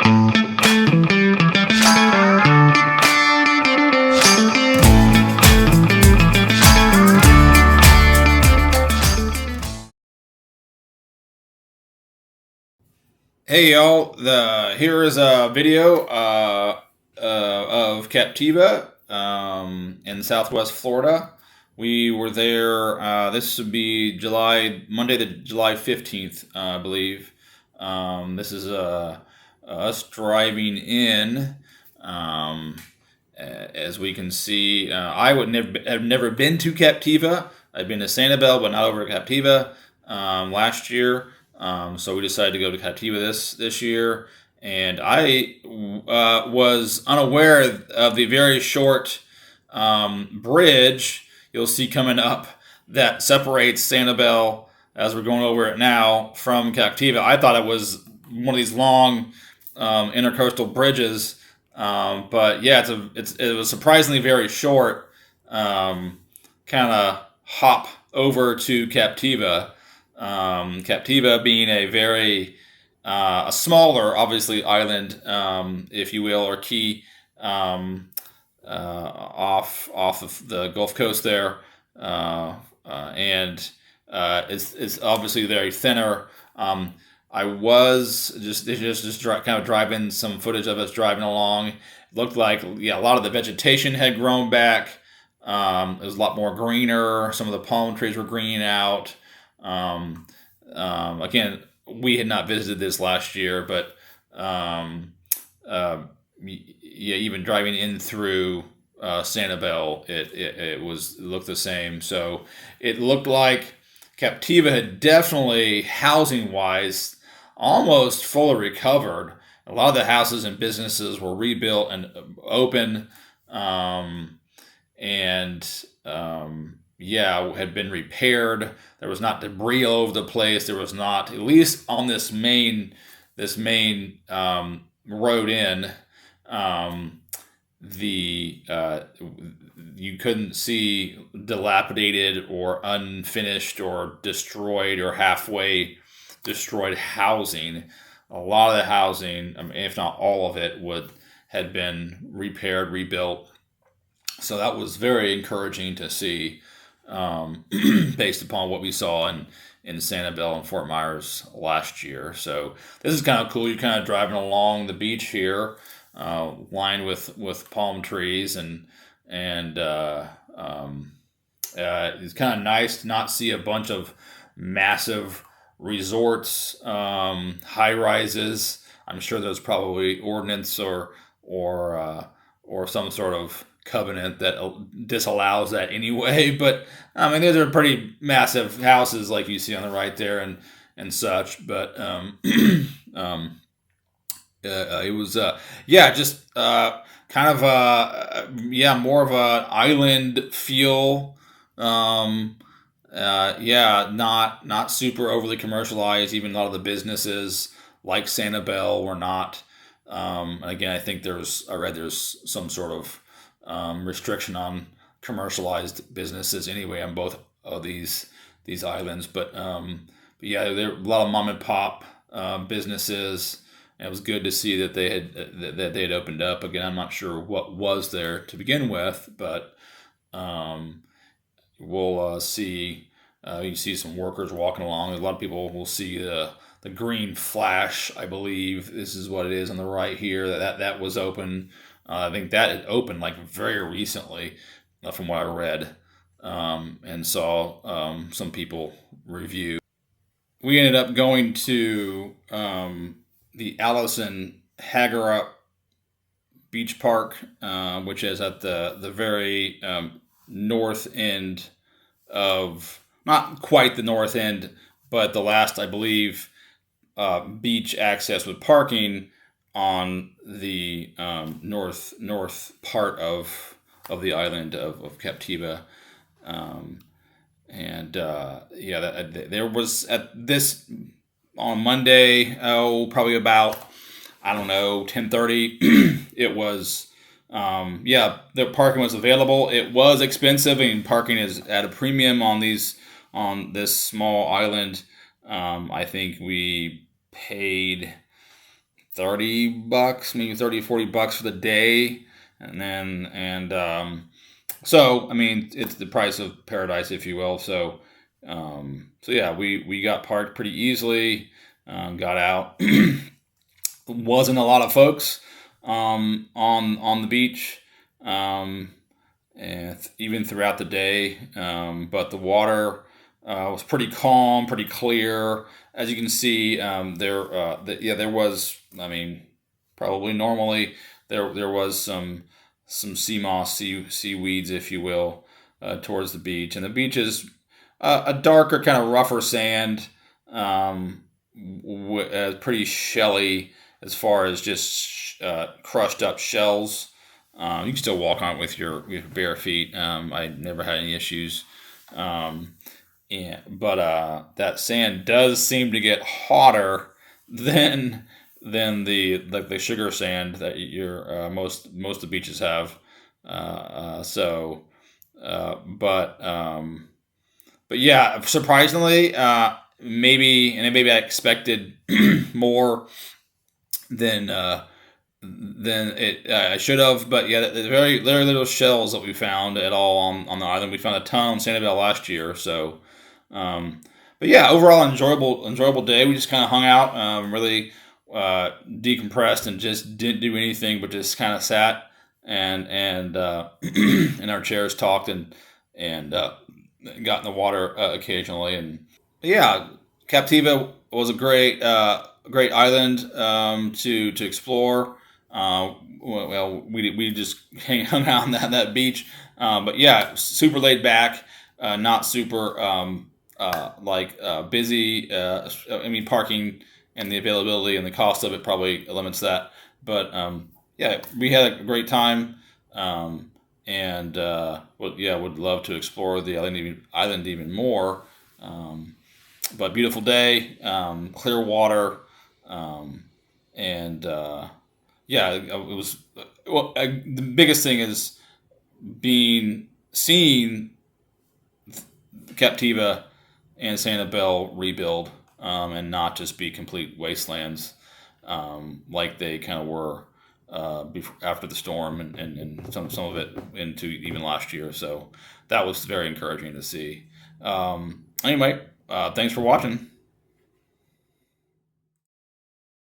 Hey y'all, here is a video of Captiva in Southwest Florida. We were there. This would be Monday, the July 15th, I believe. This is us driving in. As we can see, I have never been to Captiva. I've been to Sanibel, but not over to Captiva last year. So we decided to go to Captiva this year, and I was unaware of the very short bridge you'll see coming up that separates Sanibel, as we're going over it now, from Captiva. I thought it was one of these long intercoastal bridges, but yeah, it was surprisingly very short. Kind of hop over to Captiva. Captiva being a smaller, obviously, island, if you will, or key off of the Gulf Coast there, and it's obviously very thinner. I was just kind of driving some footage of us driving along. It looked like a lot of the vegetation had grown back. It was a lot more greener. Some of the palm trees were greening out. Again, we had not visited this last year, but even driving in through Sanibel, it looked the same. So it looked like Captiva had definitely, housing wise, almost fully recovered. A lot of the houses and businesses were rebuilt and open, had been repaired. There was not debris all over the place. There was not, at least on this main road in, you couldn't see dilapidated or unfinished or destroyed or halfway destroyed housing. A lot of the housing, if not all of it, had been repaired, rebuilt. So that was very encouraging to see, based upon what we saw in Sanibel and Fort Myers last year. So this is kind of cool. You're kind of driving along the beach here, lined with palm trees, and it's kind of nice to not see a bunch of massive resorts, high rises. I'm sure there's probably ordinance or some sort of covenant that disallows that anyway. But I mean, these are pretty massive houses, like you see on the right there, and such. But it was just kind of more of an island feel. Not super overly commercialized. Even a lot of the businesses like Sanibel were not. Again, I think I read there's some sort of restriction on commercialized businesses anyway on both of these islands. But there were a lot of mom and pop businesses. And it was good to see that they had opened up. Again, I'm not sure what was there to begin with, but we'll see. You see some workers walking along. A lot of people will see the green flash. I believe this is what it is on the right here. That was open. I think that had opened like very recently, from what I read, and saw some people review. We ended up going to the Allison Hagerup Beach Park, which is at the very north end of, not quite the north end, but the last, I believe, beach access with parking on the north part of the island of Captiva. There was at this on Monday, probably about, I don't know, 10:30. It was, the parking was available. It was expensive, and parking is at a premium on this small island. I think we paid $30, maybe 30 $40 for the day, and so I mean it's the price of paradise, if you will. So yeah, we got parked pretty easily, got out. Wasn't a lot of folks on the beach, um, and even throughout the day. But the water was pretty calm, pretty clear. As you can see, there was. I mean, probably normally there was some sea moss, seaweeds, if you will, towards the beach, and the beach is a darker, kind of rougher sand, pretty shelly as far as just crushed up shells. You can still walk on it with your bare feet. I never had any issues. But that sand does seem to get hotter than the sugar sand that most of the beaches have. So, but but yeah, surprisingly, maybe I expected more than I should have. But yeah, the very little shells that we found at all on the island. We found a ton on Sanibel last year. So, um, but yeah, overall enjoyable day. We just kind of hung out, really decompressed, and just didn't do anything but just kind of sat and in our chairs, talked and got in the water occasionally. And yeah, Captiva was a great island to explore. Well, we just hung out on that beach, but yeah, super laid back, not super busy. I mean, parking and the availability and the cost of it probably limits that. But yeah, we had a great time, and would love to explore the island even more. But beautiful day, clear water, um, and yeah, it was. The biggest thing is seeing Captiva and Sanibel rebuild, and not just be complete wastelands, like they kind of were after the storm, and some of it into even last year. So that was very encouraging to see. Anyway, thanks for watching.